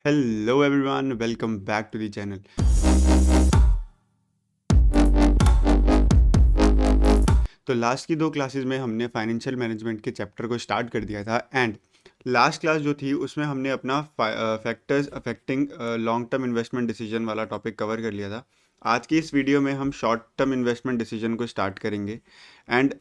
Hello everyone, welcome back to the channel. तो last की दो क्लासेस में हमने फाइनेंशियल मैनेजमेंट के चैप्टर को स्टार्ट कर दिया था एंड लास्ट क्लास जो थी उसमें हमने अपना factors affecting long term investment decision वाला टॉपिक कवर कर लिया था। आज की इस वीडियो में हम शॉर्ट टर्म इन्वेस्टमेंट डिसीजन को स्टार्ट करेंगे एंड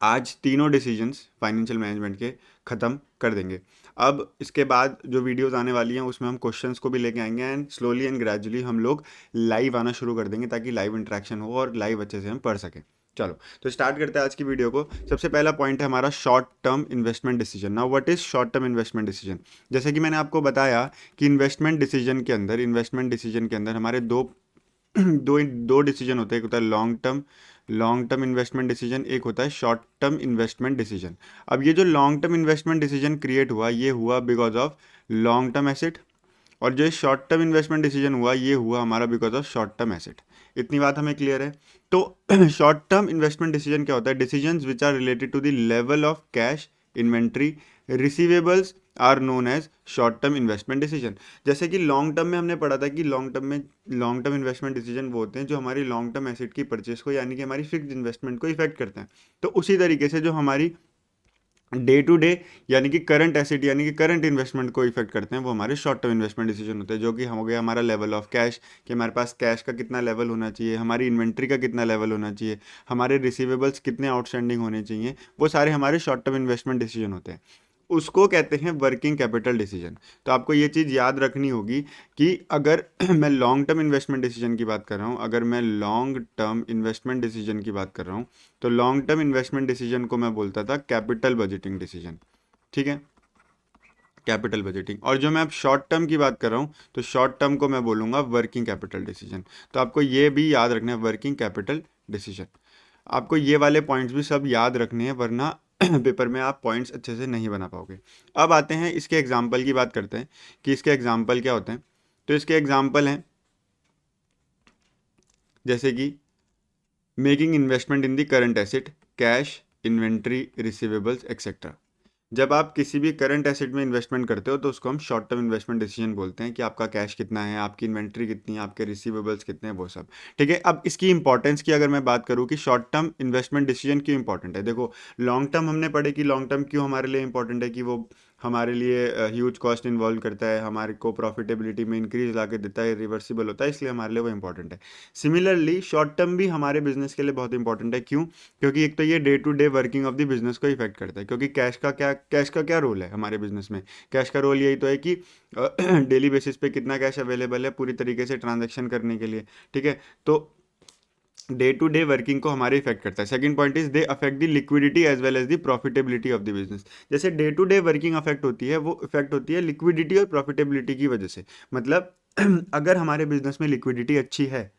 आज तीनों डिसीजंस फाइनेंशियल मैनेजमेंट के ख़त्म कर देंगे। अब इसके बाद जो वीडियोस आने वाली हैं उसमें हम क्वेश्चंस को भी लेके आएंगे एंड स्लोली एंड ग्रेजुअली हम लोग लाइव आना शुरू कर देंगे ताकि लाइव इंटरेक्शन हो और लाइव अच्छे से हम पढ़ सकें। चलो तो स्टार्ट करते हैं आज की वीडियो को। सबसे पहला पॉइंट है हमारा short term investment decision. Now what is short term investment decision? जैसे कि मैंने आपको बताया कि इन्वेस्टमेंट डिसीजन के अंदर हमारे दो दो डिसीजन होते हैं। एक होता है लॉन्ग टर्म इन्वेस्टमेंट डिसीजन, एक होता है शॉर्ट टर्म इन्वेस्टमेंट डिसीजन। अब ये जो long term investment decision create हुआ ये हुआ because of long term asset, और जो शॉर्ट टर्म इन्वेस्टमेंट डिसीजन हुआ ये हुआ हमारा because of short term asset. इतनी बात हमें क्लियर है। तो शॉर्ट टर्म इन्वेस्टमेंट डिसीजन क्या होता है? Decisions which are related to the level of cash, inventory, receivables are known as short term investment decision. जैसे कि लॉन्ग टर्म में हमने पढ़ा था कि लॉन्ग टर्म इन्वेस्टमेंट डिसीजन वो होते हैं जो हमारी लॉन्ग टर्म एसेट की परचेस को यानी कि हमारी फिक्स्ड इन्वेस्टमेंट को इफेक्ट करते हैं। तो उसी तरीके से जो हमारी डे टू डे यानी कि करंट एसेट यानी कि करंट इन्वेस्टमेंट को इफेक्ट करते हैं वो हमारे शॉर्ट टर्म इन्वेस्टमेंट डिसीजन होते हैं, जो कि हम हो गया हमारा लेवल ऑफ कैश, कि हमारे पास कैश का कितना लेवल होना चाहिए, हमारी इन्वेंट्री का कितना लेवल होना चाहिए, हमारे रिसीवेबल्स कितने आउटस्टैंडिंग होने चाहिए। वो सारे हमारे शॉर्ट टर्म इन्वेस्टमेंट डिसीजन होते हैं। उसको कहते हैं वर्किंग कैपिटल डिसीजन। तो आपको ये चीज़ याद रखनी होगी कि अगर मैं लॉन्ग टर्म इन्वेस्टमेंट डिसीजन की बात कर रहा हूँ, अगर मैं लॉन्ग टर्म इन्वेस्टमेंट डिसीजन की बात कर रहा हूँ, तो लॉन्ग टर्म इन्वेस्टमेंट डिसीजन को मैं बोलता था कैपिटल बजटिंग डिसीजन। ठीक है, कैपिटल बजटिंग। और जो मैं अब शॉर्ट टर्म की बात कर रहा हूँ तो शॉर्ट टर्म को मैं बोलूँगा वर्किंग कैपिटल डिसीजन। तो आपको ये भी याद रखना है, वर्किंग कैपिटल डिसीजन। आपको ये वाले पॉइंट्स भी सब याद रखने हैं वरना पेपर में आप पॉइंट्स अच्छे से नहीं बना पाओगे। अब आते हैं इसके एग्जाम्पल की बात करते हैं कि इसके एग्जाम्पल क्या होते हैं। तो इसके एग्जाम्पल हैं जैसे कि making investment in the current asset, cash, inventory, receivables etcetera. जब आप किसी भी करंट एसेट में इन्वेस्टमेंट करते हो तो उसको हम शॉर्ट टर्म इन्वेस्टमेंट डिसीजन बोलते हैं कि आपका कैश कितना है, आपकी इन्वेंट्री कितनी है, आपके रिसीवेबल्स कितने हैं, वो सब। ठीक है, अब इसकी इंपॉर्टेंस की अगर मैं बात करूँ कि शॉर्ट टर्म इन्वेस्टमेंट डिसीजन क्यों इंपॉर्टेंट है। देखो, लॉन्ग टर्म हमने पढ़े कि लॉन्ग टर्म क्यों हमारे लिए इंपॉर्टेंट है, कि वो हमारे लिए ह्यूज कॉस्ट इन्वॉल्व करता है, हमारे को प्रॉफिटेबिलिटी में इंक्रीज ला के देता है, रिवर्सिबल होता है, इसलिए हमारे लिए वो इंपॉर्टेंट है। सिमिलरली शॉर्ट टर्म भी हमारे बिजनेस के लिए बहुत इंपॉर्टेंट है। क्यों? क्योंकि एक तो ये day to day working of the business को इफेक्ट करता है। क्योंकि कैश का क्या रोल है हमारे बिजनेस में? कैश का रोल यही तो है कि डेली बेसिस पे कितना कैश अवेलेबल है पूरी तरीके से ट्रांजैक्शन करने के लिए। ठीक है, तो डे टू डे वर्किंग को हमारे इफेक्ट करता है। Second point is they affect the liquidity as well as the profitability of the business. जैसे day to day working affect होती है वो इफेक्ट होती है लिक्विडिटी और प्रॉफिटेबिलिटी की वजह से। मतलब अगर हमारे बिजनेस में लिक्विडिटी अच्छी है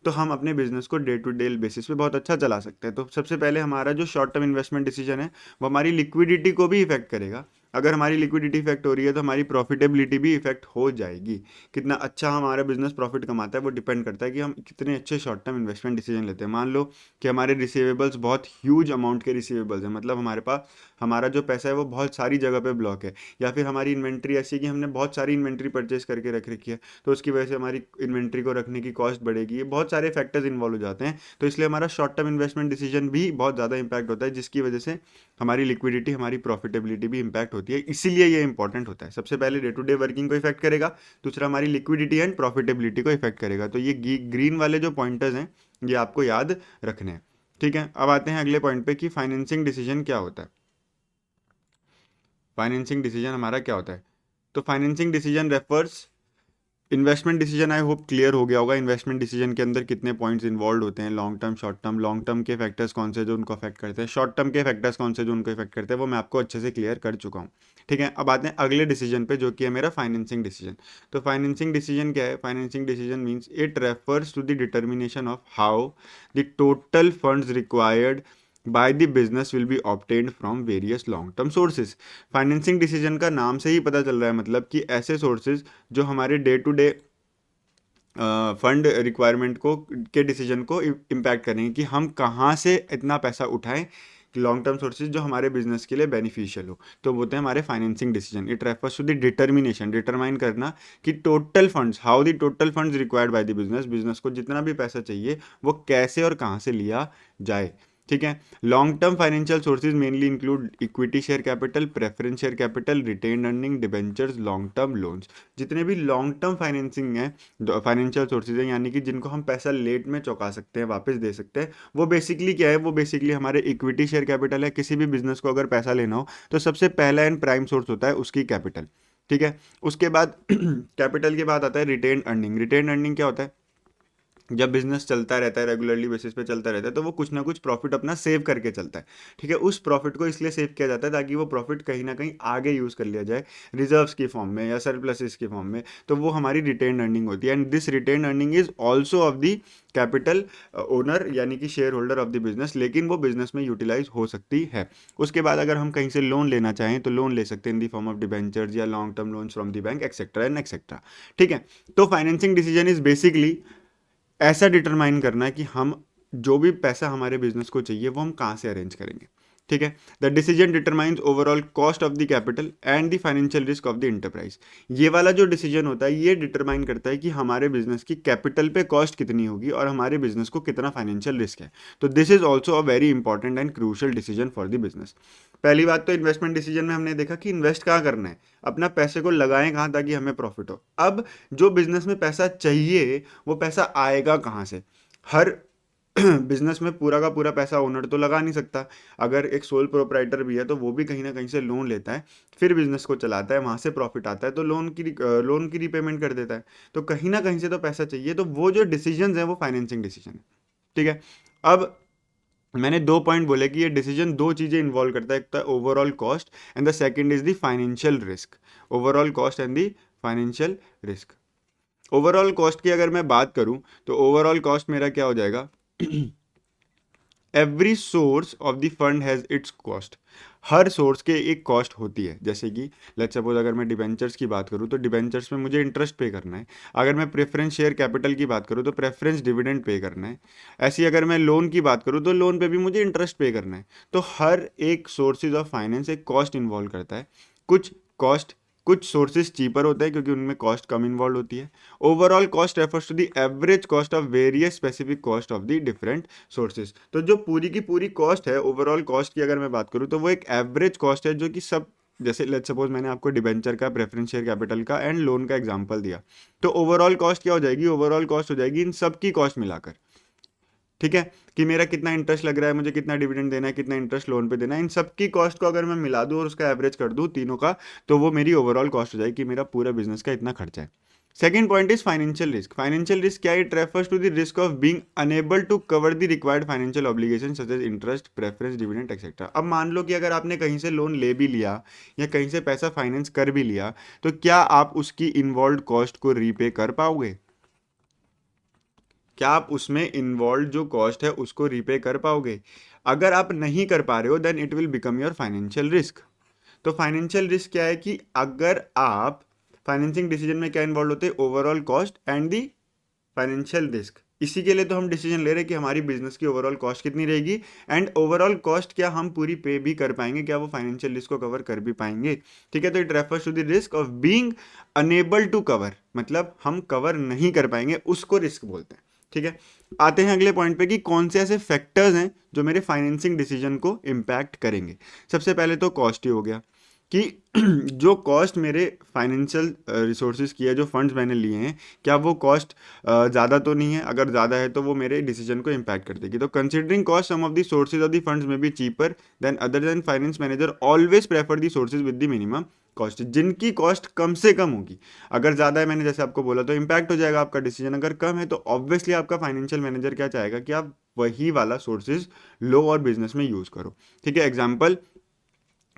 तो हम अपने बिजनेस को डे टू डे बेसिस पे बहुत अच्छा चला सकते हैं। तो सबसे पहले हमारा जो शॉर्ट टर्म इन्वेस्टमेंट डिसीजन है वो हमारी लिक्विडिटी को भी इफेक्ट करेगा। अगर हमारी लिक्विडिटी इफेक्ट हो रही है तो हमारी प्रॉफिटेबिलिटी भी इफेक्ट हो जाएगी। कितना अच्छा हमारा बिजनेस प्रॉफिट कमाता है वो डिपेंड करता है कि हम कितने अच्छे शॉर्ट टर्म इन्वेस्टमेंट डिसीजन लेते हैं। मान लो कि हमारे रिसीवेबल्स बहुत ह्यूज अमाउंट के रिसीवेबल्स हैं, मतलब हमारे पास हमारा जो पैसा है वो बहुत सारी जगह पे ब्लॉक है, या फिर हमारी इन्वेंट्री ऐसी है कि हमने बहुत सारी इन्वेंट्री परचेस करके रख रखी है, तो उसकी वजह से हमारी इन्वेंट्री को रखने की कॉस्ट बढ़ेगी। ये बहुत सारे फैक्टर्स इन्वॉल्व हो जाते हैं, तो इसलिए हमारा शॉर्ट टर्म इन्वेस्टमेंट डिसीजन भी बहुत ज़्यादा इंपैक्ट होता है, जिसकी वजह से हमारी लिक्विडिटी, हमारी प्रॉफिटेबिलिटी भी इंपैक्ट होती है। इसीलिए ये इंपॉर्टेंट होता है। सबसे पहले डे टू डे वर्किंग को इफेक्ट करेगा, दूसरा हमारी लिक्विडिटी एंड प्रॉफिटेबिलिटी को इफेक्ट करेगा। तो ये ग्रीन वाले जो पॉइंटर्स हैं ये आपको याद रखने हैं। ठीक है, अब आते हैं अगले पॉइंट पे कि फाइनेंसिंग डिसीजन क्या होता है। फाइनेंसिंग डिसीजन हमारा क्या होता है? तो financing decision refers investment decision, I hope clear हो गया होगा इन्वेस्टमेंट डिसीजन के अंदर कितने पॉइंट्स इन्वॉल्व होते हैं, long term, short term. Long term के फैक्टर्स कौन से जो उनको अफेक्ट करते हैं, शॉर्ट टर्म के फैक्टर्स कौन से जो उनको इफेक्ट करते हैं, वो मैं आपको अच्छे से क्लियर कर चुका हूँ। ठीक है, अब आते हैं अगले डिसीजन पे जो कि है मेरा फाइनेंसिंग डिसीजन। तो फाइनेंसिंग डिसीजन क्या है? Financing decision means it refers to the determination of how the total funds required by the business will be obtained from various long term sources. Financing decision का नाम से ही पता चल रहा है, मतलब कि ऐसे सोर्सेज जो हमारे day to day fund requirement को के डिसीजन को इम्पैक्ट करेंगे कि हम कहाँ से इतना पैसा उठाएं लॉन्ग टर्म सोर्सेज जो हमारे बिजनेस के लिए बेनिफिशियल हो, तो वो होते हैं हमारे financing decision. It refers to the determination, determine करना कि total funds, how the total funds required by the business, business को जितना भी पैसा चाहिए वो कैसे और कहाँ से लिया जाए। ठीक है। Long term financial sources mainly include equity share capital, preference share capital, retained earning, debentures, long term loans. जितने भी लॉन्ग टर्म फाइनेंसिंग है, फाइनेंशियल सोर्सेज हैं, यानी कि जिनको हम पैसा लेट में चुका सकते हैं, वापस दे सकते हैं, वो बेसिकली क्या है, वो बेसिकली हमारे इक्विटी शेयर कैपिटल है। किसी भी बिजनेस को अगर पैसा लेना हो तो सबसे पहला एंड प्राइम सोर्स होता है उसकी कैपिटल। ठीक है। उसके बाद कैपिटल के बाद आता है रिटेन अर्निंग। रिटेन अर्निंग क्या होता है, जब बिजनेस चलता रहता है, रेगुलरली बेसिस पे चलता रहता है, तो वो कुछ ना कुछ प्रॉफिट अपना सेव करके चलता है। ठीक है। उस प्रॉफिट को इसलिए सेव किया जाता है ताकि वो प्रॉफिट कहीं ना कहीं आगे यूज कर लिया जाए, रिजर्व्स की फॉर्म में या सरप्लसेस की फॉर्म में, तो वो हमारी रिटेन अर्निंग होती है। And this retained earning is also of the capital owner, यानी कि share holder of the business, लेकिन वो बिजनेस में यूटिलाइज हो सकती है। उसके बाद अगर हम कहीं से लोन लेना चाहें तो लोन ले सकते हैं in the form of debentures या long term loans from the bank, etcetera and etcetera. ठीक है। तो फाइनेंसिंग डिसीजन इज बेसिकली ऐसा डिटरमाइन करना है कि हम जो भी पैसा हमारे बिजनेस को चाहिए वो हम कहाँ से अरेंज करेंगे। ठीक है। The decision determines overall cost of the capital and the financial risk of the enterprise. ये वाला जो डिसीजन होता है ये डिटरमाइन करता है कि हमारे बिजनेस की कैपिटल पे कॉस्ट कितनी होगी और हमारे बिजनेस को कितना फाइनेंशियल रिस्क है। तो this is also a very important and crucial decision for the business. पहली बात तो इन्वेस्टमेंट डिसीजन में हमने देखा कि इन्वेस्ट कहाँ करना है, अपना पैसे को लगाएं कहाँ ताकि हमें प्रॉफिट हो। अब जो बिजनेस में पैसा चाहिए वो पैसा आएगा कहाँ से। हर बिजनेस में पूरा का पूरा पैसा ओनर तो लगा नहीं सकता। अगर एक सोल प्रोप्राइटर भी है तो वो भी कहीं ना कहीं से लोन लेता है, फिर बिजनेस को चलाता है, वहां से प्रॉफिट आता है तो लोन की रीपेमेंट कर देता है। तो कहीं ना कहीं से तो पैसा चाहिए, तो वो जो डिसीजन है वो फाइनेंसिंग डिसीजन है। ठीक है। अब मैंने दो पॉइंट बोले कि ये डिसीजन दो चीजें इन्वॉल्व करता है, एक तो overall cost and the second is the financial risk. Overall cost and the financial risk. Overall cost की अगर मैं बात करूं तो ओवरऑल कॉस्ट मेरा क्या हो जाएगा, every source of the fund has its cost. Her source के एक कॉस्ट होती है। जैसे कि लेट्स सपोज अगर मैं डिबेंचर्स की बात करूँ तो डिबेंचर्स में मुझे इंटरेस्ट पे करना है। अगर मैं प्रेफरेंस शेयर कैपिटल की बात करूँ तो प्रेफरेंस डिविडेंड पे करना है। ऐसी अगर मैं लोन की बात करूँ तो लोन पे भी मुझे इंटरेस्ट पे करना है। तो हर एक सोर्सेज ऑफ फाइनेंस एक कॉस्ट इन्वॉल्व करता है। कुछ सोर्सेज चीपर होते हैं क्योंकि उनमें कॉस्ट कम इन्वॉल्व होती है। Overall cost refers to the average cost of various specific cost of the different sources. तो जो पूरी की पूरी कॉस्ट है, ओवरऑल कॉस्ट की अगर मैं बात करूँ तो वो एक एवरेज कॉस्ट है जो कि सब, जैसे लेट्स सपोज मैंने आपको डिबेंचर का, प्रेफरेंस शेयर कैपिटल का एंड लोन का एग्जांपल दिया, तो ओवरऑल कॉस्ट क्या हो जाएगी, ओवरऑल कॉस्ट हो जाएगी इन सब की कॉस्ट मिलाकर। ठीक है। कि मेरा कितना इंटरेस्ट लग रहा है, मुझे कितना डिविडेंड देना है, कितना इंटरेस्ट लोन पे देना है, इन सब की कॉस्ट को अगर मैं मिला दूं और उसका एवरेज कर दूं तीनों का, तो वो मेरी ओवरऑल कॉस्ट हो जाएगी कि मेरा पूरा बिजनेस का इतना खर्चा है। Second point is financial risk. Financial risk क्या है, it refers to the risk of being unable to cover the required financial obligation such as interest, preference, dividend etcetera. अब मान लो कि अगर आपने कहीं से लोन ले भी लिया या कहीं से पैसा फाइनेंस कर भी लिया, तो क्या आप उसकी इन्वॉल्व कॉस्ट को रीपे कर पाओगे? क्या आप उसमें इन्वॉल्व जो कॉस्ट है उसको रीपे कर पाओगे? अगर आप नहीं कर पा रहे हो then it will become your financial risk. तो फाइनेंशियल रिस्क क्या है कि अगर आप, फाइनेंसिंग डिसीजन में क्या इन्वॉल्व होते हैं, overall cost and the financial risk. इसी के लिए तो हम डिसीजन ले रहे हैं कि हमारी बिजनेस की ओवरऑल कॉस्ट कितनी रहेगी एंड ओवरऑल कॉस्ट क्या हम पूरी पे भी कर पाएंगे, क्या वो फाइनेंशियल रिस्क को कवर कर भी पाएंगे। ठीक है। तो it refers to the risk of being unable to cover, मतलब हम कवर नहीं कर पाएंगे, उसको रिस्क बोलते हैं। ठीक है। आते हैं अगले पॉइंट पे कि कौन से ऐसे फैक्टर्स हैं जो मेरे फाइनेंसिंग डिसीजन को इम्पैक्ट करेंगे। सबसे पहले तो कॉस्ट ही हो गया कि जो कॉस्ट मेरे फाइनेंशियल रिसोर्सेज की है, जो फंड्स मैंने लिए हैं, क्या वो कॉस्ट ज़्यादा तो नहीं है? अगर ज़्यादा है तो वो मेरे डिसीजन को इम्पैक्ट कर देगी। तो considering cost, some of the sources of the funds में be cheaper than other then finance manager always prefer the sources with the minimum cost. जिनकी कॉस्ट कम से कम होगी, अगर ज़्यादा है मैंने जैसे आपको बोला तो इम्पैक्ट हो जाएगा आपका डिसीजन, अगर कम है तो ऑब्वियसली आपका फाइनेंशियल मैनेजर क्या चाहेगा कि आप वही वाला सोर्सेज लो और बिजनेस में यूज़ करो। ठीक है। एग्जाम्पल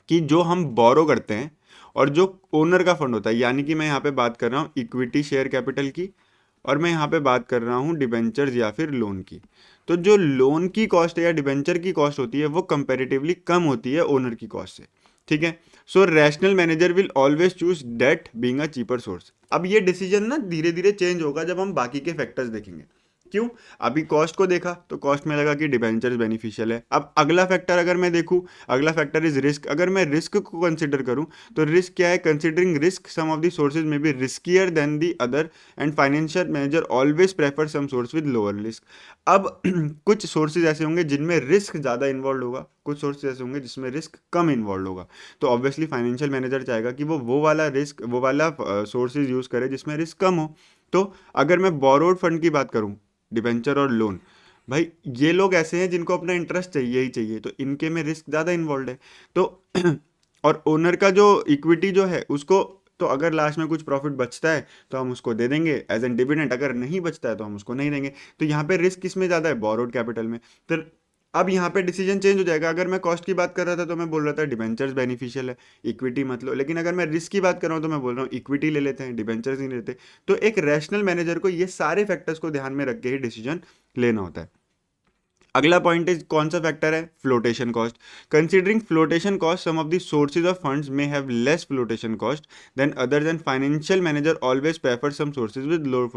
कि जो हम बोरो करते हैं और जो ओनर का फंड होता है, यानी कि मैं यहाँ पे बात कर रहा हूँ इक्विटी शेयर कैपिटल की और मैं यहाँ पे बात कर रहा हूँ डिबेंचर्स या फिर लोन की। तो जो लोन की कॉस्ट है या डिबेंचर की कॉस्ट होती है वो कंपैरेटिवली कम होती है ओनर की कॉस्ट से। ठीक है। So rational manager will always choose debt being a cheaper source. अब ये डिसीजन ना धीरे धीरे चेंज होगा जब हम बाकी के फैक्टर्स देखेंगे। क्यों? अभी कॉस्ट को देखा तो कॉस्ट में लगा कि डिबेंचर्स बेनिफिशियल है। अब अगला फैक्टर अगर मैं देखूं, अगला फैक्टर इज रिस्क। अगर मैं रिस्क को कंसिडर करूं तो रिस्क क्या है? Considering risk some of the sources में be riskier than the other and financial manager always prefer some source with lower risk. अब कुछ सोर्सेज ऐसे होंगे जिनमें रिस्क ज़्यादा इन्वॉल्व होगा, कुछ सोर्सेज ऐसे होंगे जिसमें रिस्क कम इन्वॉल्व होगा। तो ऑब्वियसली फाइनेंशियल मैनेजर चाहेगा कि वो वाला रिस्क, वो वाला सोर्सेज यूज़ करे जिसमें रिस्क कम हो। तो अगर मैं बोरोड फंड की बात करूं, डिबेंचर और लोन, भाई ये लोग ऐसे हैं जिनको अपना इंटरेस्ट चाहिए ही चाहिए, तो इनके में रिस्क ज़्यादा इन्वॉल्व है। तो और ओनर का जो इक्विटी जो है उसको, तो अगर लास्ट में कुछ प्रॉफिट बचता है तो हम उसको दे देंगे एज एन डिविडेंड, अगर नहीं बचता है तो हम उसको नहीं देंगे। तो यहाँ पे रिस्क किस में ज़्यादा है? बोरोड कैपिटल में। तो अब यहाँ पे डिसीजन चेंज हो जाएगा। अगर मैं कॉस्ट की बात कर रहा था तो मैं बोल रहा था डिबेंचर्स बेनिफिशियल है, इक्विटी मत लो। लेकिन अगर मैं रिस्क की बात कर रहा हूँ तो मैं बोल रहा हूँ इक्विटी ले लेते हैं, डिबेंचर्स नहीं लेते। तो एक रैशनल मैनेजर को ये सारे फैक्टर्स को ध्यान में रख के ही डिसीजन लेना होता है। अगला पॉइंट इज कौन सा फैक्टर है? Flotation cost. Considering flotation cost, some of the sources of funds may have less flotation cost than other then financial manager always prefer some sources with lower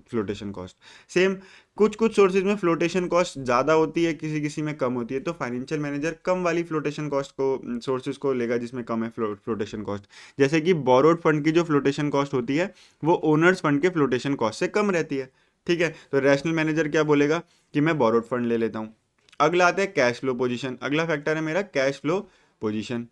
flotation cost. Same, कुछ कुछ sources में flotation cost ज़्यादा होती है, किसी किसी में कम होती है, तो फाइनेंशियल मैनेजर कम वाली फ्लोटेशन कॉस्ट को, सोर्सेज को लेगा जिसमें कम है फ्लोटेशन कॉस्ट। जैसे कि बोरोड फंड की जो फ्लोटेशन कॉस्ट होती है वो ओनर्स फंड के फ्लोटेशन कॉस्ट से कम रहती है। ठीक है, तो रैशनल मैनेजर क्या बोलेगा कि मैं बोरोड फंड ले लेता हूँ। अगला आता है कैश फ्लो पोजीशन। अगला फैक्टर है मेरा cash flow position.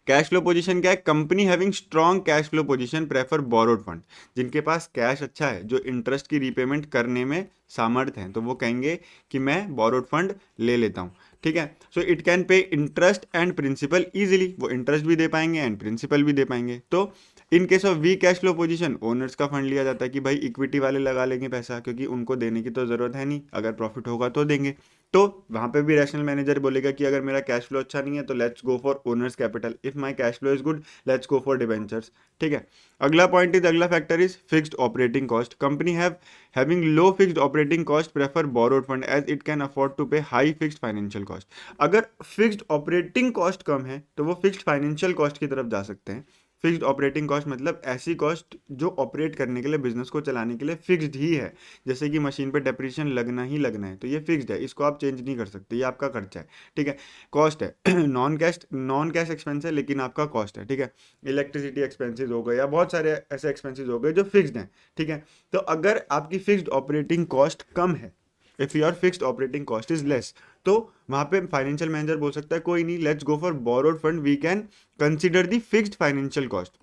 Cash flow position क्या है? Company having strong cash flow position prefer borrowed fund. जिनके पास कैश अच्छा है, जो इंटरेस्ट की रीपेमेंट करने में सामर्थ्य है, तो वो कहेंगे कि मैं बोरोड फंड ले लेता हूँ। ठीक है, so it can pay interest and principal easily, वो इंटरेस्ट भी दे पाएंगे एंड प्रिंसिपल भी दे पाएंगे। तो in case of we cash flow position owners का फंड लिया जाता है कि भाई इक्विटी वाले लगा लेंगे पैसा, क्योंकि उनको देने की तो ज़रूरत है नहीं, अगर प्रॉफिट होगा तो देंगे। तो वहाँ पे भी रैशनल मैनेजर बोलेगा कि अगर मेरा कैश फ्लो अच्छा नहीं है तो let's go for owners capital, if my cash flow is good let's go for debentures. ठीक है, अगला पॉइंट इज, अगला factor is fixed operating cost. Company having low fixed operating cost prefer borrowed fund as it can afford to pay high fixed financial cost. अगर fixed operating cost कम है तो वो fixed financial cost की तरफ जा सकते हैं। फिक्स्ड ऑपरेटिंग कॉस्ट मतलब ऐसी कॉस्ट जो ऑपरेट करने के लिए, बिजनेस को चलाने के लिए फिक्स्ड ही है। जैसे कि मशीन पे डेप्रिसिएशन लगना ही लगना है, तो ये फिक्स्ड है, इसको आप चेंज नहीं कर सकते, ये आपका खर्चा है। ठीक है, कॉस्ट है नॉन कैश एक्सपेंस है लेकिन आपका कॉस्ट है। ठीक है, इलेक्ट्रिसिटी एक्सपेंसेस हो गए या बहुत सारे ऐसे एक्सपेंसेस हो गए जो फिक्स्ड हैं। ठीक है, तो अगर आपकी फिक्स्ड ऑपरेटिंग कॉस्ट कम है, if your fixed operating cost is less, तो वहां पे फाइनेंशियल मैनेजर बोल सकता है कोई नहीं, let's go for borrowed fund, we can consider the fixed financial cost,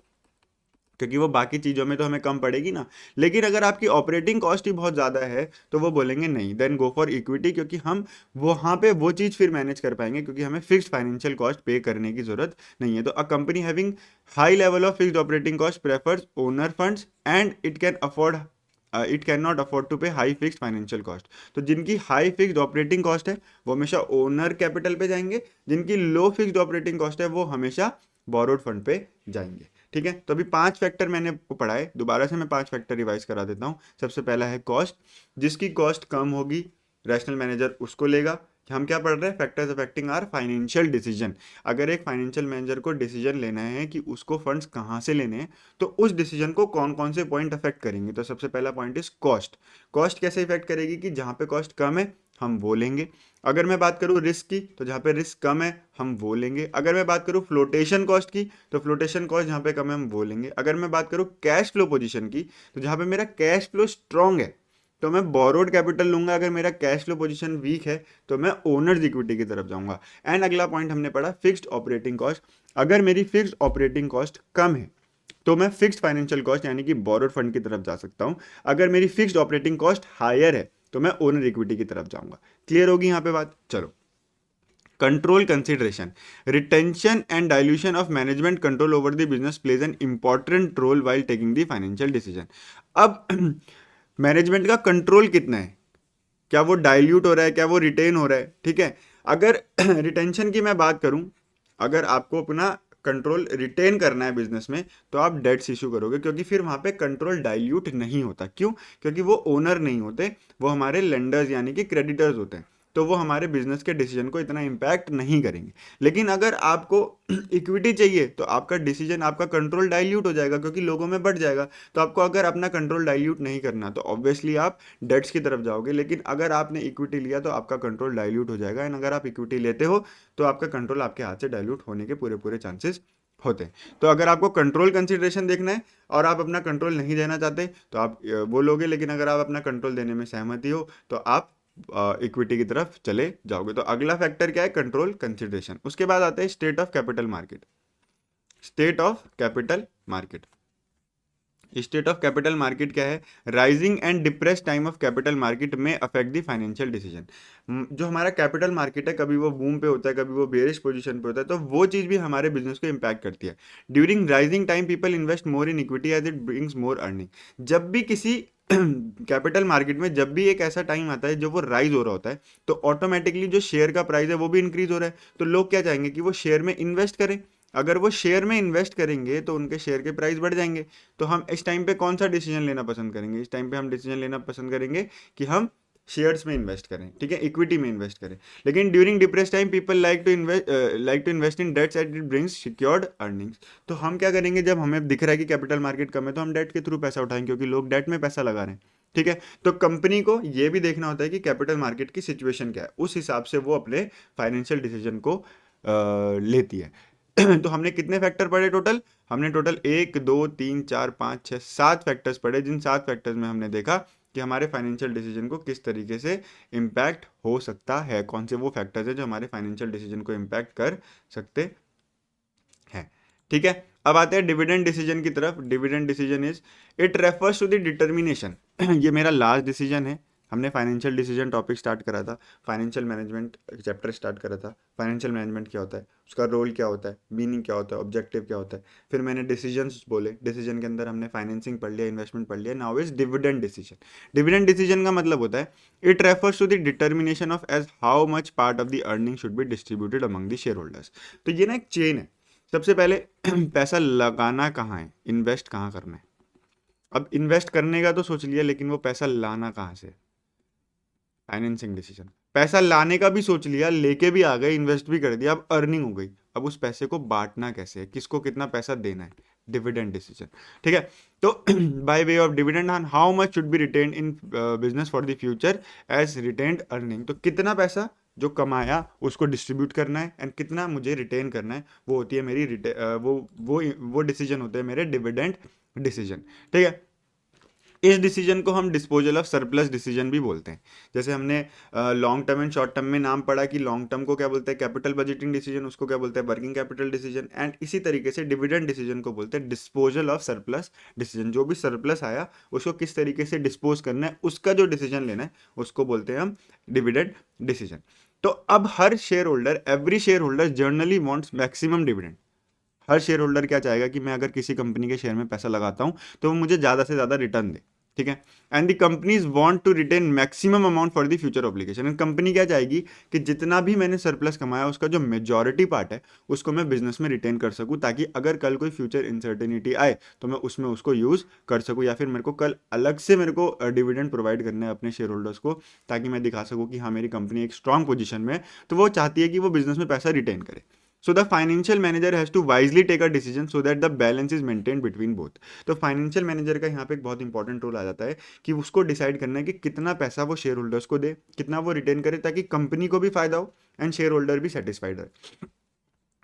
क्योंकि वो बाकी चीज़ों में तो हमें कम पड़ेगी ना। लेकिन अगर आपकी ऑपरेटिंग कॉस्ट ही बहुत ज़्यादा है तो वो बोलेंगे नहीं, देन गो फॉर इक्विटी, क्योंकि हम वहाँ पे वो चीज़ फिर मैनेज कर पाएंगे, क्योंकि हमें फिक्स्ड फाइनेंशियल कॉस्ट पे करने की जरूरत नहीं है। तो a company having high level of fixed operating cost prefers owner funds and it can not afford to pay high fixed financial cost. तो जिनकी हाई फिक्स्ड ऑपरेटिंग कॉस्ट है वो हमेशा ओनर कैपिटल पे जाएंगे, जिनकी लो फिक्स्ड ऑपरेटिंग कॉस्ट है वो हमेशा बोरोड फंड पे जाएंगे। ठीक है, तो अभी 5 फैक्टर मैंने आपको पढ़ाए, दोबारा से मैं 5 फैक्टर रिवाइज करा देता हूँ। सबसे पहला है कॉस्ट, जिसकी कॉस्ट कम होगी रैशनल मैनेजर उसको लेगा। हम क्या पढ़ रहे हैं? Factors affecting are financial decision. अगर एक फाइनेंशियल मैनेजर को डिसीजन लेना है कि उसको फंड्स कहाँ से लेने हैं, तो उस डिसीजन को कौन कौन से पॉइंट अफेक्ट करेंगे। तो सबसे पहला पॉइंट इज कॉस्ट। कॉस्ट कैसे इफेक्ट करेगी? कि जहाँ पे कॉस्ट कम है हम वो लेंगे। अगर मैं बात करूँ रिस्क की, तो जहाँ पे रिस्क कम है हम वो लेंगे। अगर मैं बात करूँ फ्लोटेशन कॉस्ट की, तो फ्लोटेशन कॉस्ट जहाँ पे कम है हम वो लेंगे। अगर मैं बात करूँ कैश फ्लो पोजीशन की, तो जहाँ पे मेरा कैश फ्लो स्ट्रांग है तो मैं बोरोड कैपिटल लूंगा। अगर मेरा कैश फ्लो पोजीशन वीक है तो मैं ओनर्स इक्विटी की तरफ जाऊंगा। एंड अगला पॉइंट हमने पढ़ा फिक्स्ड ऑपरेटिंग कॉस्ट। अगर मेरी फिक्स्ड ऑपरेटिंग कॉस्ट कम है तो मैं फिक्स्ड फाइनेंशियल कॉस्ट यानी कि बोरोड फंड की तरफ जा सकता हूं। अगर मेरी फिक्स्ड ऑपरेटिंग कॉस्ट हायर है तो मैं ओनर इक्विटी की तरफ जाऊंगा। क्लियर होगी यहाँ पे बात? चलो, control consideration, retention and dilution of management control over the business plays an important role while taking the financial decision. अब मैनेजमेंट का कंट्रोल कितना है, क्या वो डाइल्यूट हो रहा है, क्या वो रिटेन हो रहा है? ठीक है, अगर रिटेंशन की मैं बात करूं, अगर आपको अपना कंट्रोल रिटेन करना है बिजनेस में तो आप डेट्स इशू करोगे, क्योंकि फिर वहां पे कंट्रोल डाइल्यूट नहीं होता। क्यों? क्योंकि वो ओनर नहीं होते, वो हमारे लेंडर्स यानी कि क्रेडिटर्स होते हैं। तो वो हमारे बिजनेस के डिसीजन को इतना इम्पैक्ट नहीं करेंगे। लेकिन अगर आपको इक्विटी चाहिए तो आपका डिसीजन, आपका कंट्रोल डाइल्यूट हो जाएगा क्योंकि लोगों में बढ़ जाएगा। तो आपको अगर अपना कंट्रोल डाइल्यूट नहीं करना तो ऑब्वियसली आप डेट्स की तरफ जाओगे, लेकिन अगर आपने इक्विटी लिया तो आपका कंट्रोल डाइल्यूट हो जाएगा। एंड अगर आप इक्विटी लेते हो तो आपका कंट्रोल आपके हाथ से डाइल्यूट होने के पूरे पूरे चांसेस होते हैं। तो अगर आपको कंट्रोल कंसिडरेशन देखना है और आप अपना कंट्रोल नहीं देना चाहते तो आप वो लोगे, लेकिन अगर आप अपना कंट्रोल देने में सहमति हो तो आप इक्विटी की तरफ चले जाओगे। तो अगला फैक्टर क्या है? Control consideration. उसके बाद आते हैं state of capital market. State of capital market, state of capital market क्या है? Rising and depress time of capital market में अफेक्ट द फाइनेंशियल डिसीजन। जो हमारा कैपिटल मार्केट है, कभी वो बूम पे होता है, कभी वो बेरिश पोजीशन पे होता है, तो वो चीज़ भी हमारे बिजनेस को इम्पैक्ट करती है। During rising time people invest more in equity as it brings more earning. जब भी किसी कैपिटल मार्केट में जब भी एक ऐसा टाइम आता है जो वो राइज हो रहा होता है, तो ऑटोमेटिकली जो शेयर का प्राइस है वो भी इंक्रीज हो रहा है, तो लोग क्या चाहेंगे कि वो शेयर में इन्वेस्ट करें। अगर वो शेयर में इन्वेस्ट करेंगे तो उनके शेयर के प्राइस बढ़ जाएंगे। तो हम इस टाइम पे कौन सा डिसीजन लेना पसंद करेंगे? इस टाइम पे हम डिसीजन लेना पसंद करेंगे कि हम शेयर्स में इन्वेस्ट करें, ठीक है, इक्विटी में इन्वेस्ट करें। लेकिन during depress time people like to invest in debts at it brings secured earnings. तो हम क्या करेंगे? जब हमें दिख रहा है कि कैपिटल मार्केट कम है तो हम डेट के थ्रू पैसा उठाएंगे, क्योंकि लोग डेट में पैसा लगा रहे हैं, ठीक है। तो कंपनी को ये भी देखना होता है कि कैपिटल मार्केट की सिचुएशन क्या है, उस हिसाब से वो अपने फाइनेंशियल डिसीजन को लेती है। तो हमने कितने फैक्टर पढ़े टोटल? हमने टोटल 1 2 3 4 5 6 7 फैक्टर्स पढ़े, जिन 7 फैक्टर्स में हमने देखा कि हमारे फाइनेंशियल डिसीजन को किस तरीके से इम्पैक्ट हो सकता है, कौन से वो फैक्टर्स हैं जो हमारे फाइनेंशियल डिसीजन को इम्पैक्ट कर सकते हैं, ठीक है। अब आते हैं डिविडेंड डिसीजन की तरफ। Dividend decision is, it refers to the determination. ये मेरा लास्ट डिसीजन है। हमने फाइनेंशियल डिसीजन टॉपिक स्टार्ट करा था, फाइनेंशियल मैनेजमेंट चैप्टर स्टार्ट करा था। फाइनेंशियल मैनेजमेंट क्या होता है, उसका रोल क्या होता है, मीनिंग क्या होता है, ऑब्जेक्टिव क्या होता है। फिर मैंने डिसीजंस बोले, डिसीजन के अंदर हमने फाइनेंसिंग पढ़ लिया, इन्वेस्टमेंट पढ़ लिया। Now is dividend decision. Dividend decision का मतलब होता है, it refers to the determination of as how much part of the earning should be distributed among the share holders. तो ये ना एक चेन है। सबसे पहले पैसा लगाना कहाँ है, इन्वेस्ट कहाँ करना है। अब इन्वेस्ट करने का तो सोच लिया, लेकिन वो पैसा लाना कहाँ से? Financing decision. पैसा लाने का भी सोच लिया, लेके भी आ गए, इन्वेस्ट भी कर दिया, अब अर्निंग हो गई। अब उस पैसे को बांटना कैसे है, किसको कितना पैसा देना है, डिविडेंड डिसीजन, ठीक है। तो by way of dividend, how much should be retained in business for the future as retained earning. तो कितना पैसा जो कमाया उसको डिस्ट्रीब्यूट करना है, एंड कितना मुझे रिटेन करना है, वो होती है मेरी वो डिसीजन होते हैं मेरे डिविडेंड डिसीजन, ठीक है। इस डिसीजन को हम डिस्पोजल ऑफ सरप्लस डिसीजन भी बोलते हैं। जैसे हमने long term and short term में नाम पढ़ा कि लॉन्ग टर्म को क्या बोलते हैं, कैपिटल बजटिंग डिसीजन, उसको क्या बोलते हैं, वर्किंग कैपिटल डिसीजन। एंड इसी तरीके से डिविडेंड डिसीजन को बोलते हैं डिस्पोजल ऑफ सरप्लस डिसीजन। जो भी सरप्लस आया उसको किस तरीके से डिस्पोज करना है, उसका जो डिसीजन लेना है, उसको बोलते हैं हम डिविडेंड डिसीजन। तो अब हर share holder, every share holder generally wants maximum dividend. हर शेयर होल्डर क्या चाहेगा कि मैं अगर किसी कंपनी के शेयर में पैसा लगाता हूं तो वो मुझे ज़्यादा से ज़्यादा रिटर्न दे, ठीक है। And the companies want to retain maximum amount for the future obligation. एंड कंपनी क्या चाहेगी कि जितना भी मैंने सरप्लस कमाया उसका जो मेजॉरिटी पार्ट है उसको मैं बिजनेस में रिटेन कर सकूं, ताकि अगर कल कोई फ्यूचर इनसर्टेनिटी आए तो मैं उसमें उसको यूज़ कर सकूं, या फिर मेरे को कल अलग से मेरे को डिविडेंड प्रोवाइड करना है अपने शेयर होल्डर्स को, ताकि मैं दिखा सकूं कि हाँ मेरी कंपनी एक स्ट्रांग पोजीशन में है। तो वो चाहती है कि वो बिजनेस में पैसा रिटेन करे। So the financial manager has to wisely take a decision so that the balance is maintained between both. तो फाइनेंशियल मैनेजर का यहाँ पे एक बहुत इंपॉर्टेंट रोल आ जाता है कि उसको डिसाइड करना है कि कितना पैसा वो शेयर होल्डर्स को दे, कितना वो रिटेन करे, ताकि कंपनी को भी फायदा हो एंड शेयर होल्डर भी सेटिस्फाइड रहे।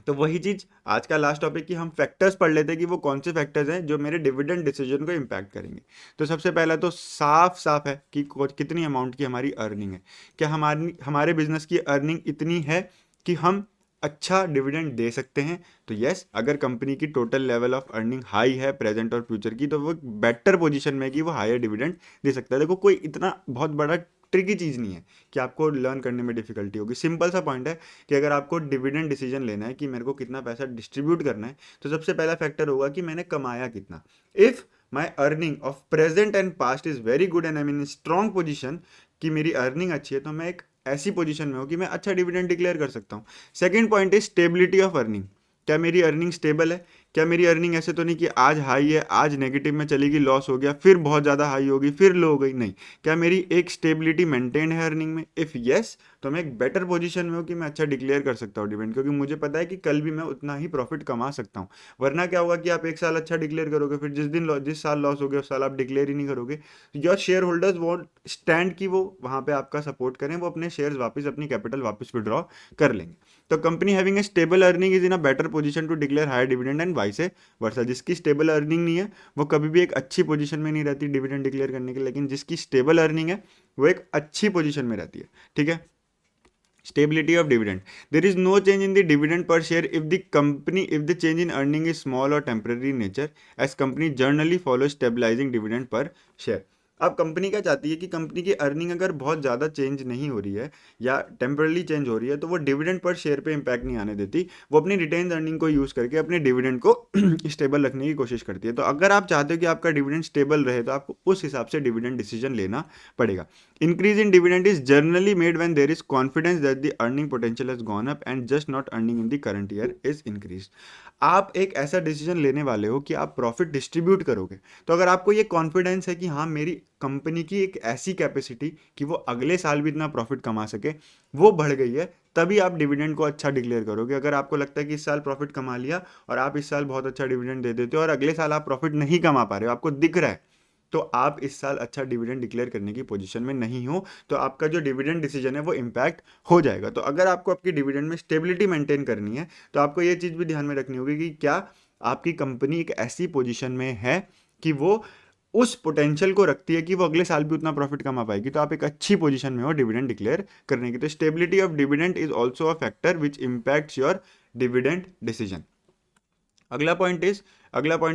तो वही चीज आज का लास्ट टॉपिक कि हम फैक्टर्स पढ़ लेते हैं कि वो कौन से फैक्टर्स हैं जो मेरे डिविडेंड डिसीजन को इम्पैक्ट करेंगे। तो सबसे पहला तो साफ साफ है कि कितनी अमाउंट की हमारी अर्निंग है। क्या हमारे बिजनेस की अर्निंग इतनी है कि हम अच्छा डिविडेंड दे सकते हैं? तो यस, अगर कंपनी की total level of earning high है प्रेजेंट और फ्यूचर की, तो वो बेटर पोजीशन में है कि वो हायर डिविडेंड दे सकता है। देखो कोई इतना बहुत बड़ा ट्रिकी चीज़ नहीं है कि आपको लर्न करने में डिफिकल्टी होगी। सिंपल सा पॉइंट है कि अगर आपको डिविडेंड डिसीजन लेना है कि मेरे को कितना पैसा डिस्ट्रीब्यूट करना है, तो सबसे पहला फैक्टर होगा कि मैंने कमाया कितना। If my earning of present and past is very good and I mean strong position, कि मेरी अर्निंग अच्छी है, तो मैं एक ऐसी पोजीशन में हो कि मैं अच्छा डिविडेंड डिक्लेयर कर सकता हूँ। Second point is stability of earning. क्या मेरी अर्निंग स्टेबल है? क्या मेरी अर्निंग ऐसे तो नहीं कि आज हाई है, आज नेगेटिव में चलेगी, लॉस हो गया, फिर बहुत ज़्यादा हाई होगी, फिर लो हो गई? नहीं। क्या मेरी एक स्टेबिलिटी मेंटेन है अर्निंग में? इफ़ यस, तो मैं एक बेटर पोजीशन में हूँ कि मैं अच्छा डिक्लेयर कर सकता हूँ डिविडेंड, क्योंकि मुझे पता है कि कल भी मैं उतना ही प्रॉफिट कमा सकता हूँ। वरना क्या होगा कि आप एक साल अच्छा डिक्लेयर करोगे, फिर जिस साल लॉस हो गया उस साल आप डिक्लेयर ही नहीं करोगे। Your share holders want stand कि वो वहाँ पे आपका सपोर्ट करें, वो अपने शेयर्स वापस, अपनी कैपिटल वापस विड्रॉ कर लेंगे। तो company having a stable earning is in a better position to declare higher dividend and vice versa. जिसकी स्टेबल अर्निंग नहीं है वो कभी भी एक अच्छी पोजीशन में नहीं रहती डिविडेंड डिक्लेयर करने के, लेकिन जिसकी स्टेबल अर्निंग है वो एक अच्छी पोजीशन में रहती है। ठीक है। Stability of dividend. There is no change in the dividend per share if the change in earning is small or temporary in nature, as company generally follows stabilizing dividend per share. अब company क्या चाहती है कि company की earning अगर बहुत ज़्यादा change नहीं हो रही है या टेम्परली चेंज हो रही है तो वो डिविडेंड पर शेयर पे इम्पैक्ट नहीं आने देती। वो अपनी रिटेन अर्निंग को यूज़ करके अपने डिविडेंड को स्टेबल रखने की कोशिश करती है। तो अगर आप चाहते हो कि आपका डिविडेंड स्टेबल रहे तो आपको उस हिसाब से डिविडेंड डिसीजन लेना पड़ेगा। Increase in dividend is generally made when there is confidence that the earning potential has gone up and just not earning in the current year is increased. आप एक ऐसा डिसीजन लेने वाले हो कि आप प्रॉफिट डिस्ट्रीब्यूट करोगे, तो अगर आपको ये कॉन्फिडेंस है कि हाँ मेरी कंपनी की एक ऐसी कैपेसिटी कि वो अगले साल भी इतना प्रॉफिट कमा सके वो बढ़ गई है, तभी आप डिविडेंड को अच्छा डिक्लेयर करोगे। अगर आपको लगता है कि इस साल प्रॉफिट कमा लिया और आप इस साल बहुत अच्छा डिविडेंड दे देते हो और अगले साल आप प्रॉफिट नहीं कमा पा रहे हो, आपको दिख रहा है, तो आप इस साल अच्छा डिविडेंड डिक्लेयर करने की पोजीशन में नहीं हो, तो आपका जो डिविडेंड डिसीजन है वो इम्पैक्ट हो जाएगा। तो अगर आपको आपकी डिविडेंड में स्टेबिलिटी मेंटेन करनी है तो आपको ये चीज़ भी ध्यान में रखनी होगी कि क्या आपकी कंपनी एक ऐसी पोजीशन में है कि वो उस पोटेंशियल को रखती है कि वो अगले साल भी उतना प्रॉफिट कमा पाएगी, तो आप एक अच्छी पोजीशन में हो डिविडेंड डिक्लेयर करने की। तो stability of dividend is also a factor which impacts your dividend decision. अगला point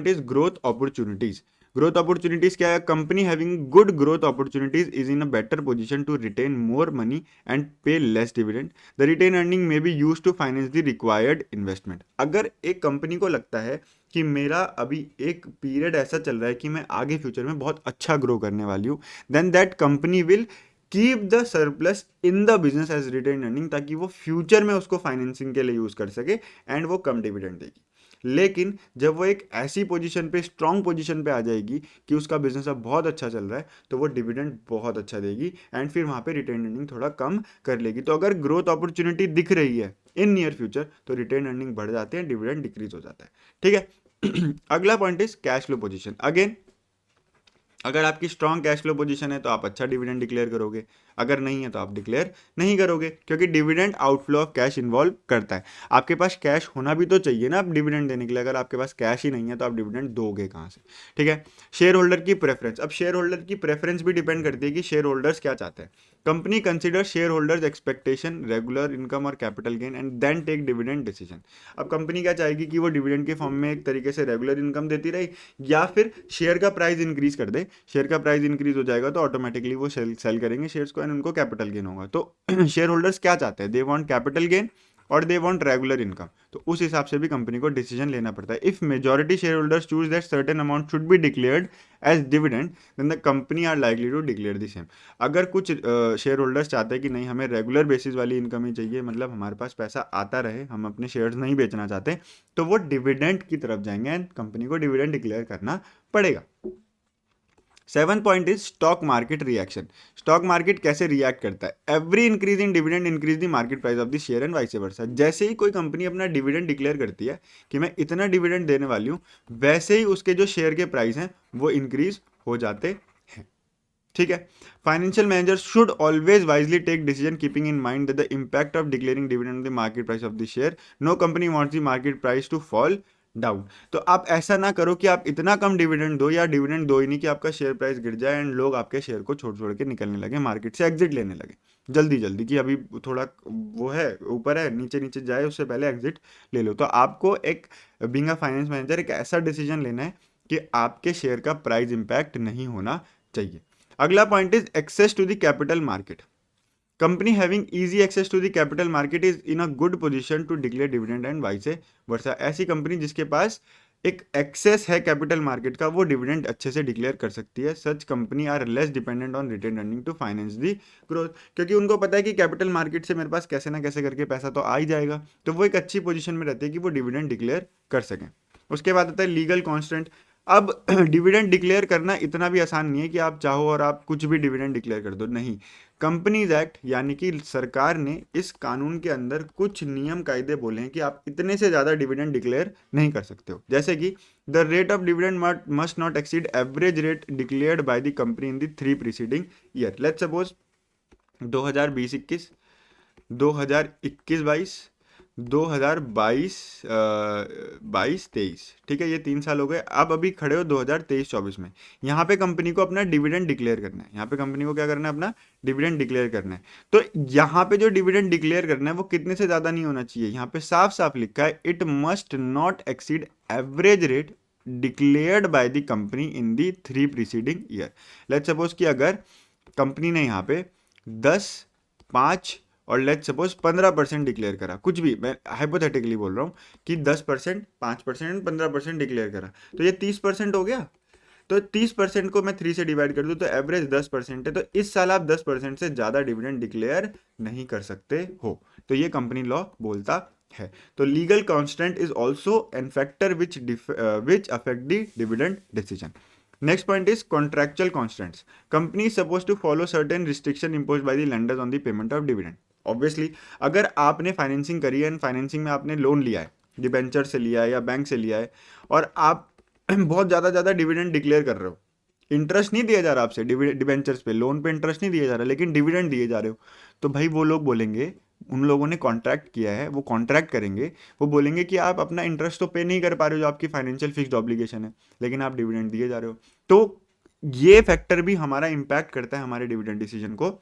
is growth opportunities. Growth opportunities क्या है? Company having good growth opportunities is in a better position to retain more money and pay less dividend. The retain earning may be use to finance the required investment. अगर एक company को लगता है कि मेरा अभी एक पीरियड ऐसा चल रहा है कि मैं आगे फ्यूचर में बहुत अच्छा ग्रो करने वाली हूँ, then that company will keep the surplus in the business as retain earning, ताकि वो फ्यूचर में उसको फाइनेंसिंग के लिए यूज कर सके एंड वो कम डिविडेंड देगी। लेकिन जब वो एक ऐसी पोजीशन पे, स्ट्रांग पोजीशन पे आ जाएगी कि उसका बिजनेस अब बहुत अच्छा चल रहा है, तो वो डिविडेंड बहुत अच्छा देगी एंड फिर वहाँ पे रिटेन अर्निंग थोड़ा कम कर लेगी। तो अगर ग्रोथ अपॉर्चुनिटी दिख रही है इन नियर फ्यूचर तो रिटेन अर्निंग बढ़ जाते हैं, डिविडेंड डिक्रीज हो जाता है। ठीक है। अगला point is cash flow position. Again, अगर आपकी स्ट्रांग कैश फ्लो पोजीशन है तो आप अच्छा डिविडेंड डिक्लेयर करोगे, अगर नहीं है तो आप डिक्लेयर नहीं करोगे, क्योंकि dividend outflow of cash involve करता है। आपके पास कैश होना भी तो चाहिए ना आप डिविडेंड देने के लिए। अगर आपके पास कैश ही नहीं है तो आप डिविडेंड दोगे कहाँ से? ठीक है। शेयर होल्डर की प्रेफरेंस। अब शेयर होल्डर की प्रेफरेंस भी डिपेंड करती है कि शेयर होल्डर्स क्या चाहते हैं। Company consider share holders expectation, regular income और capital gain and then take dividend decision. अब कंपनी क्या चाहेगी कि वो डिविडेंड के फॉर्म में एक तरीके से रेगुलर इनकम देती रही, या फिर शेयर का प्राइस इंक्रीज कर दे। शेयर का प्राइस इंक्रीज हो जाएगा तो ऑटोमेटिकली वो सेल करेंगे शेयर्स को एंड उनको कैपिटल गेन होगा। तो शेयर होल्डर्स क्या चाहते हैं? दे वांट कैपिटल गेन और दे वांट रेगुलर इनकम। तो उस हिसाब से भी कंपनी को डिसीजन लेना पड़ता है। If majority share holders choose that certain amount should be declared as dividend, then the company are likely to declare the same. अगर कुछ शेयर होल्डर्स चाहते हैं कि नहीं, हमें रेगुलर बेसिस वाली इनकम ही चाहिए, मतलब हमारे पास पैसा आता रहे, हम अपने शेयर्स नहीं बेचना चाहते, तो वो डिविडेंड की तरफ जाएंगे एंड कंपनी को डिविडेंड डिक्लेयर करना पड़ेगा। 7 point is stock market reaction. Stock market कैसे रिएक्ट करता है? Every increase in dividend increase the market price of the share and vice वर्सा। जैसे ही कोई कंपनी अपना डिविडेंड डिक्लेयर करती है कि मैं इतना डिविडेंड देने वाली हूँ, वैसे ही उसके जो शेयर के प्राइस हैं वो इंक्रीज हो जाते हैं। ठीक है। Financial manager should always wisely take decision keeping in mind the impact of declaring dividend the market price of the share. No company wants the market price to fall down. तो आप ऐसा ना करो कि आप इतना कम डिविडेंड दो, या डिविडेंड दो ही नहीं कि आपका शेयर प्राइस गिर जाए एंड लोग आपके शेयर को छोड़ छोड़ के निकलने लगे, मार्केट से एग्जिट लेने लगे जल्दी जल्दी, कि अभी थोड़ा वो है ऊपर है, नीचे नीचे जाए उससे पहले एग्जिट ले लो। तो आपको एक बीइंग अ फाइनेंस मैनेजर एक ऐसा डिसीजन लेना है कि आपके शेयर का प्राइस इंपैक्ट नहीं होना चाहिए। अगला point is access to the capital market. Company having easy access to the capital market is in a good position to declare dividend and vice versa. ऐसी कंपनी जिसके पास एक एक्सेस है capital market का, वो डिविडेंड अच्छे से declare कर सकती है। Such company are less dependent on retain earning to finance the growth, क्योंकि उनको पता है कि कैपिटल मार्केट से मेरे पास कैसे ना कैसे करके पैसा तो आ ही जाएगा, तो वो एक अच्छी पोजीशन में रहती है कि वो डिविडेंड डिक्लेयर कर सकें। उसके बाद आता है लीगल कॉन्स्टेंट। अब डिविडेंड डिक्लेयर करना इतना भी आसान नहीं है कि आप चाहो और आप कुछ भी डिविडेंड डिक्लेयर कर दो, नहीं। कंपनीज एक्ट यानी कि सरकार ने इस कानून के अंदर कुछ नियम कायदे बोले हैं कि आप इतने से ज़्यादा डिविडेंड डिक्लेयर नहीं कर सकते हो, जैसे कि the rate of dividend must not exceed average rate declared by the company in the 3 preceding year. Let's suppose 2020-21, 2021-22, 2022-23, ठीक है, ये 3 साल हो गए। अब अभी खड़े हो 2023-24 में। यहाँ पे कंपनी को अपना डिविडेंड डिक्लेयर करना है। यहाँ पे कंपनी को क्या करना है? अपना डिविडेंड डिक्लेयर करना है। तो यहाँ पे जो डिविडेंड डिक्लेयर करना है वो कितने से ज़्यादा नहीं होना चाहिए। यहाँ पे साफ साफ लिखा है it must not exceed average rate declared by the company in the 3 preceding year. Let's suppose कि अगर कंपनी ने यहाँ पे 10, 5 और लेट्स सपोज 15% डिक्लेयर करा, कुछ भी, मैं हाइपोथेटिकली बोल रहा हूँ कि 10%, 5%, 15% डिक्लेयर करा, तो ये 30% हो गया। तो 30% को मैं 3 से डिवाइड कर दूं तो एवरेज 10% है। तो इस साल आप 10% से ज़्यादा डिविडेंड डिक्लेयर नहीं कर सकते हो। तो ये कंपनी लॉ बोलता है। तो legal constant is also an factor which affect the dividend decision. Next point is contractual constants. Company is supposed to follow certain restriction imposed by the lenders on the payment of dividend. Obviously, अगर आपने financing करी है, financing में आपने loan लिया है, debenture से लिया है या बैंक से लिया है, और आप बहुत ज़्यादा डिविडेंड डिक्लेयर कर रहे हो, इंटरेस्ट नहीं दिया जा रहा आपसे डिबेंचर्स पे, लोन पे इंटरेस्ट नहीं दिया जा रहा, लेकिन डिविडेंड दिए जा रहे हो, तो भाई वो लोग बोलेंगे, उन लोगों ने कॉन्ट्रैक्ट किया है, वो कॉन्ट्रैक्ट करेंगे, वो बोलेंगे कि आप अपना इंटरेस्ट तो पे नहीं कर पा रहे हो, जो आपकी फाइनेंशियल फिक्स्ड ऑब्लिगेशन है, लेकिन आप डिविडेंड दिए जा रहे हो। तो ये फैक्टर भी हमारा इम्पैक्ट करता है हमारे डिविडेंड डिसीजन को,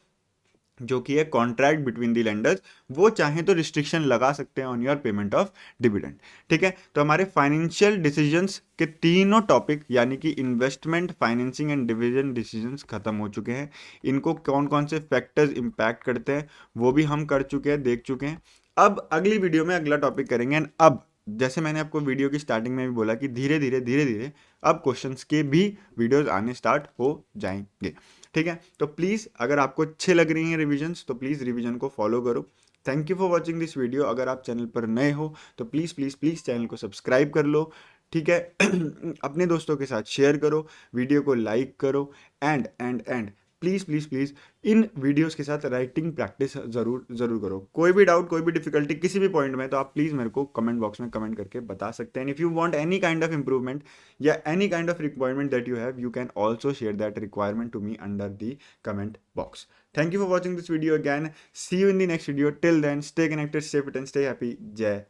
जो कि है कॉन्ट्रैक्ट बिटवीन द लेंडर्स। वो चाहें तो रिस्ट्रिक्शन लगा सकते हैं on your payment of dividend. ठीक है, तो हमारे फाइनेंशियल डिसीजंस के तीनों टॉपिक यानी कि investment, financing and dividend decisions खत्म हो चुके हैं। इनको कौन कौन से फैक्टर्स इम्पैक्ट करते हैं वो भी हम कर चुके हैं, देख चुके हैं। अब अगली वीडियो में अगला टॉपिक करेंगे। एंड अब जैसे मैंने आपको वीडियो की स्टार्टिंग में भी बोला कि धीरे धीरे अब क्वेश्चंस के भी वीडियोस आने स्टार्ट हो जाएंगे। ठीक है, तो प्लीज़ अगर आपको अच्छे लग रही हैं रिविजन्स तो प्लीज़ रिविजन को फॉलो करो। Thank you for watching this video. अगर आप चैनल पर नए हो तो प्लीज़ प्लीज़ प्लीज़ चैनल को सब्सक्राइब कर लो। ठीक है अपने दोस्तों के साथ शेयर करो, वीडियो को लाइक करो, and please please please in videos के साथ राइटिंग प्रैक्टिस ज़रूर करो। कोई भी डाउट, कोई भी डिफिकल्टी किसी भी पॉइंट में, तो आप प्लीज़ मेरे को कमेंट बॉक्स में कमेंट करके बता सकते हैं। If you want any kind of improvement या any kind of requirement that you have, you can also share that requirement to me under the comment box. Thank you for watching this video again. See you in the next video. Till then, stay connected, stay fit, and stay happy. Jai